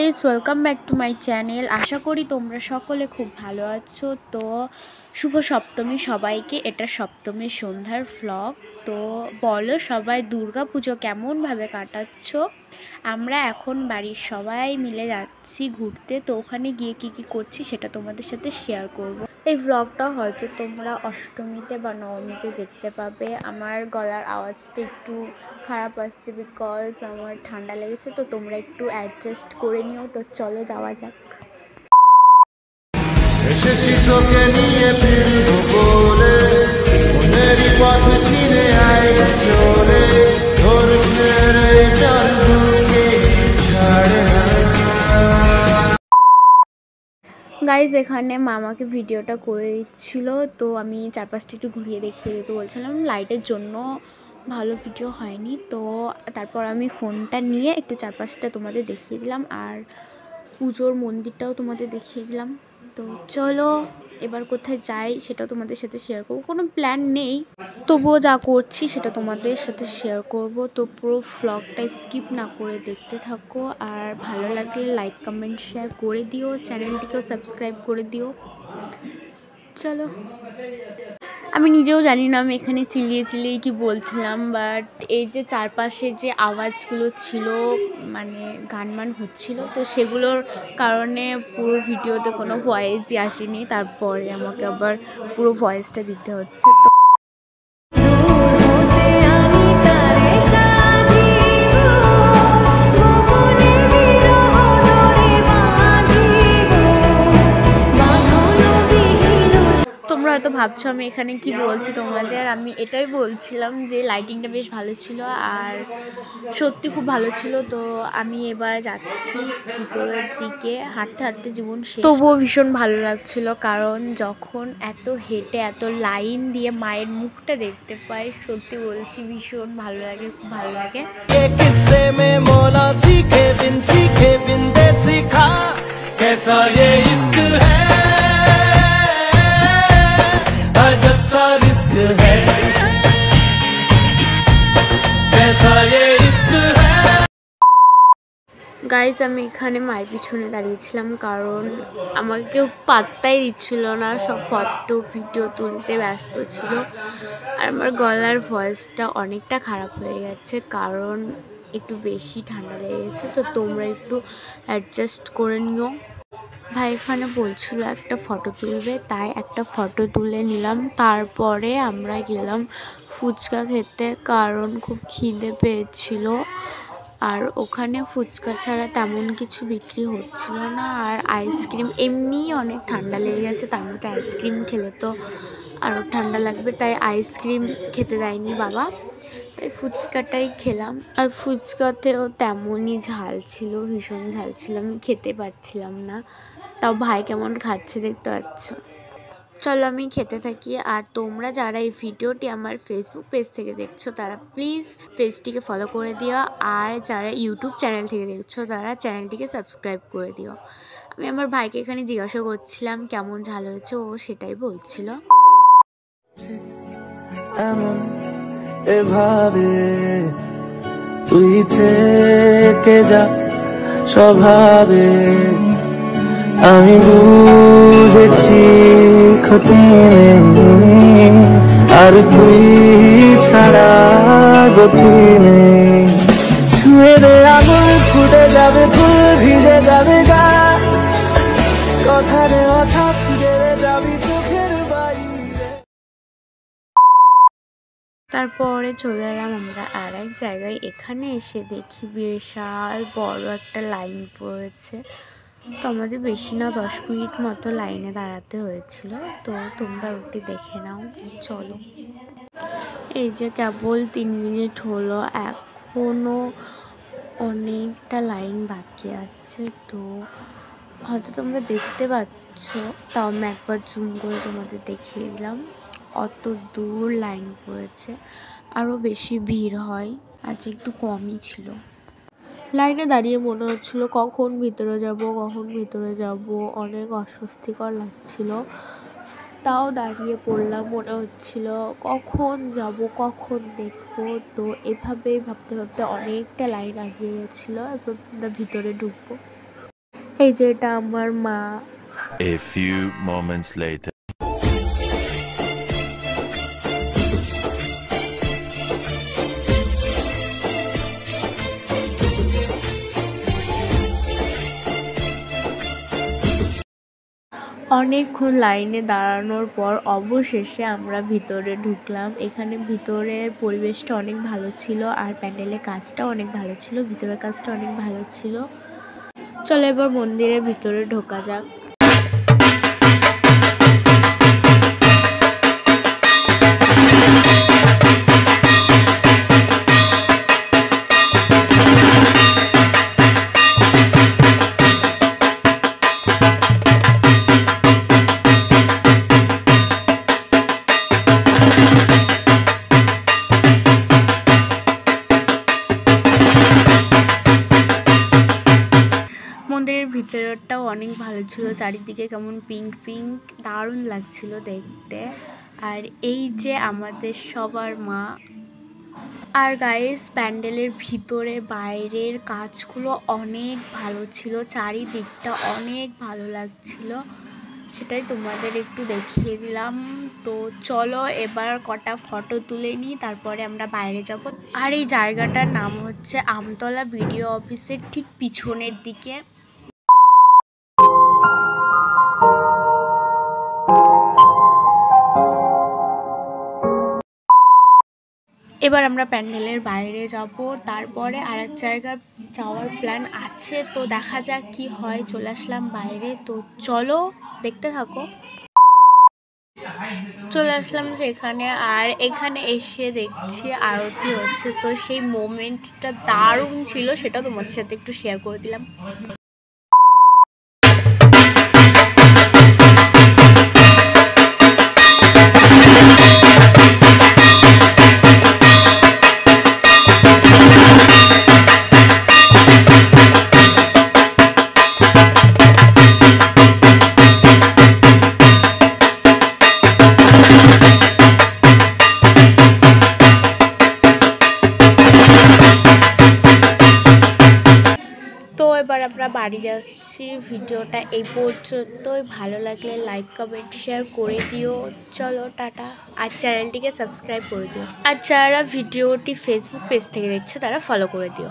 Guys, welcome back to my channel. আশা করি তোমরা সকলে খুব ভালো আছো। তো শুভ সপ্তমী সবাইকে। এটা সপ্তমীর সন্ধ্যার ভ্লগ। তো বলো সবাই দুর্গা পুজো কেমনভাবে কাটাচ্ছ। আমরা এখন বাড়ির সবাই মিলে যাচ্ছি ঘুরতে। তো ওখানে গিয়ে কি করছি সেটা তোমাদের সাথে শেয়ার করব। এই ভ্লগটা হয়তো তোমরা অষ্টমীতে বা নবমীতে দেখতে পাবে। আমার গলার আওয়াজটা একটু খারাপ আসছে বিকজ আমার ঠান্ডা লেগেছে। তো তোমরা একটু অ্যাডজাস্ট করে নিও। তো চলো যাওয়া যাক। এসেছি তোকে নিয়ে ফিরবো বলে, মনেরই পথ চিনে আয় চলে, ধরছে রে চল বুকে ছাড়ে না। গাইজ এখানে মামাকে ভিডিওটা করে দিচ্ছিল। তো আমি চারপাশটা একটু ঘুরিয়ে দেখিয়ে দিতে বলছিলাম, লাইটের জন্য ভালো ভিডিও হয়নি। তো তারপর আমি ফোনটা নিয়ে একটু চারপাশটা তোমাদের দেখিয়ে দিলাম আর পুজোর মন্দিরটাও তোমাদের দেখিয়ে দিলাম। তো চলো এবার কোথায় যাই সেটাও তোমাদের সাথে শেয়ার করবো। কোনো প্ল্যান নেই, তবুও যা করছি সেটা তোমাদের সাথে শেয়ার করব। তো পুরো ভ্লগটা স্কিপ না করে দেখতে থাকো। আর ভালো লাগলে লাইক কমেন্ট শেয়ার করে দিও, চ্যানেলটিকেও সাবস্ক্রাইব করে দিও। চলো। আমি নিজেও জানি না আমি এখানে চিলিয়ে কি বলছিলাম, বাট এই যে চারপাশে যে আওয়াজগুলো ছিল, মানে গানমান হচ্ছিল, তো সেগুলোর কারণে পুরো ভিডিওতে কোনো ভয়েসই আসেনি। তারপরে আমাকে আবার পুরো ভয়েসটা দিতে হচ্ছে। তো তোমরা হয়তো ভাবছো আমি এখানে কি বলছি তোমাদের। আমি এটাই বলছিলাম যে লাইটিংটা বেশ ভালো ছিল আর সত্যি খুব ভালো ছিল। তো আমি এবার যাচ্ছি ভিতরের দিকে, হাঁটতে হাঁটতে জীবন শেষ। তবুও ভীষণ ভালো লাগছিল, কারণ যখন এত হেঁটে এত লাইন দিয়ে মায়ের মুখটা দেখতে পাই, সত্যি বলছি ভীষণ ভালো লাগে, খুব ভালো লাগে। গাইজ আমি এখানে মায়ের পিছনে দাঁড়িয়েছিলাম, কারণ আমাকে কেউ পাত্তাই দিচ্ছিল না, সব ফটো ভিডিও তুলতে ব্যস্ত ছিল। আর আমার গলার ভয়েসটা অনেকটা খারাপ হয়ে গেছে, কারণ একটু বেশি ঠান্ডা লেগে গেছে। তো তোমরা একটু অ্যাডজাস্ট করে নিও। ভাই এখানে বলছিল একটা ফটো তুলবে, তাই একটা ফটো তুলে নিলাম। তারপরে আমরা গেলাম ফুচকা খেতে, কারণ খুব খিদে পেয়েছিল। আর ওখানে ফুচকা ছাড়া তেমন কিছু বিক্রি হচ্ছিল না। আর আইসক্রিম, এমনিই অনেক ঠান্ডা লেগে গেছে, তার মধ্যে আইসক্রিম খেলে তো আরও ঠান্ডা লাগবে, তাই আইসক্রিম খেতে দেয়নি বাবা, তাই ফুচকাটাই খেলাম। আর ফুচকাতেও তেমনই ঝাল ছিল, ভীষণ ঝাল ছিল, আমি খেতে পারছিলাম না। তাও ভাই কেমন খাচ্ছে দেখতে পাচ্ছ। চলো আমি খেতে থাকি। আর তোমরা যারা এই ভিডিওটি আমার ফেসবুক পেজ থেকে দেখছো তারা প্লিজ পেজটিকে ফলো করে দিও, আর যারা ইউটিউব চ্যানেল থেকে দেখছো তারা চ্যানেলটিকে সাবস্ক্রাইব করে দিও। আমি আমার ভাইকে এখানে জিজ্ঞাসা করছিলাম কেমন ঝাল হয়েছে, ও সেটাই বলছিল। এভাবে তুই থেকে যা স্বভাবে, আমি বুঝেছি ক্ষতি নেই, আর তুই ছাড়া গতি নেই। ছুঁয়ে দে আগুন, ফুটে যাবে ফুল, ভিজে যাবে গা, কথা রে কথা ফিরে যাবি চোখের বাইরে। তারপরে চলে এলাম আমরা আর এক জায়গায়। এখানে এসে দেখি বিশাল বড় একটা লাইন পড়েছে। তো আমাদের বেশি না 10 মিনিট মতো লাইনে দাঁড়াতে হয়েছিল। তো তোমরা ওটি দেখে নাও। চলো। এই যে কেবল 3 মিনিট হলো, এখনও অনেকটা লাইন বাকি আছে। তো হয়তো তোমরা দেখতে পাচ্ছ, তাও আমি একবার জুম করে তোমাদের দেখিয়ে দিলাম। অত দূর লাইন পড়েছে, আরও বেশি ভিড় হয়, আজ একটু কমই ছিল। লাইনে দাঁড়িয়ে মনে হচ্ছিল কখন ভিতরে যাব, অনেক অস্বস্তিকর লাগছিল। তাও দাঁড়িয়ে পড়লাম, মনে হচ্ছিল কখন যাব, কখন দেখবো। তো এভাবেই ভাবতে ভাবতে অনেকটা লাইন আগিয়ে গেছিলো। এরপর আমরা ভিতরে ঢুকবো। এই যে এটা আমার মা। A few moments later. অনেকক্ষণ লাইনে দাঁড়ানোর পর অবশেষে আমরা ভিতরে ঢুকলাম। এখানে ভিতরের পরিবেশটা অনেক ভালো ছিল আর প্যান্ডেলের কাজটাও অনেক ভালো ছিল, ভিতরের কাজটা অনেক ভালো ছিল। চলো এবার মন্দিরের ভিতরে ঢোকা যাক। মন্দিরের ভিতরটাও অনেক ভালো ছিল, চারিদিকে কেমন পিঙ্ক পিঙ্ক, দারুণ লাগছিল দেখতে। আর এই যে আমাদের সবার মা। আর গাইস, প্যান্ডেলের ভিতরে বাইরের কাজগুলো অনেক ভালো ছিল, চারিদিকটা অনেক ভালো লাগছিল, সেটাই তোমাদের একটু দেখিয়ে দিলাম। তো চলো এবার কটা ফটো তুলে নিই, তারপরে আমরা বাইরে যাব। আর এই জায়গাটার নাম হচ্ছে আমতলা বিডিও অফিসের ঠিক পিছনের দিকে। এবার আমরা প্যান্ডেলের বাইরে যাব, তারপরে আরেক জায়গায় যাওয়ার প্ল্যান আছে, তো দেখা যাক কি হয়। চলে আসলাম বাইরে, তো চলো দেখতে থাকো। চলে আসলাম যেখানে, আর এখানে এসে দেখছি আরতি হচ্ছে, তো সেই মোমেন্টটা দারুণ ছিল, সেটা তোমাদের সাথে একটু শেয়ার করে দিলাম। এবার আমরা বাড়ি যাচ্ছি। ভিডিওটা এই পর্যন্তই, ভালো লাগলে লাইক কমেন্ট শেয়ার করে দিও। চলো টাটা, আর চ্যানেলটিকে সাবস্ক্রাইব করে দিও। আর যারা ভিডিওটি ফেসবুক পেজ থেকে দেখছো তারা ফলো করে দিও।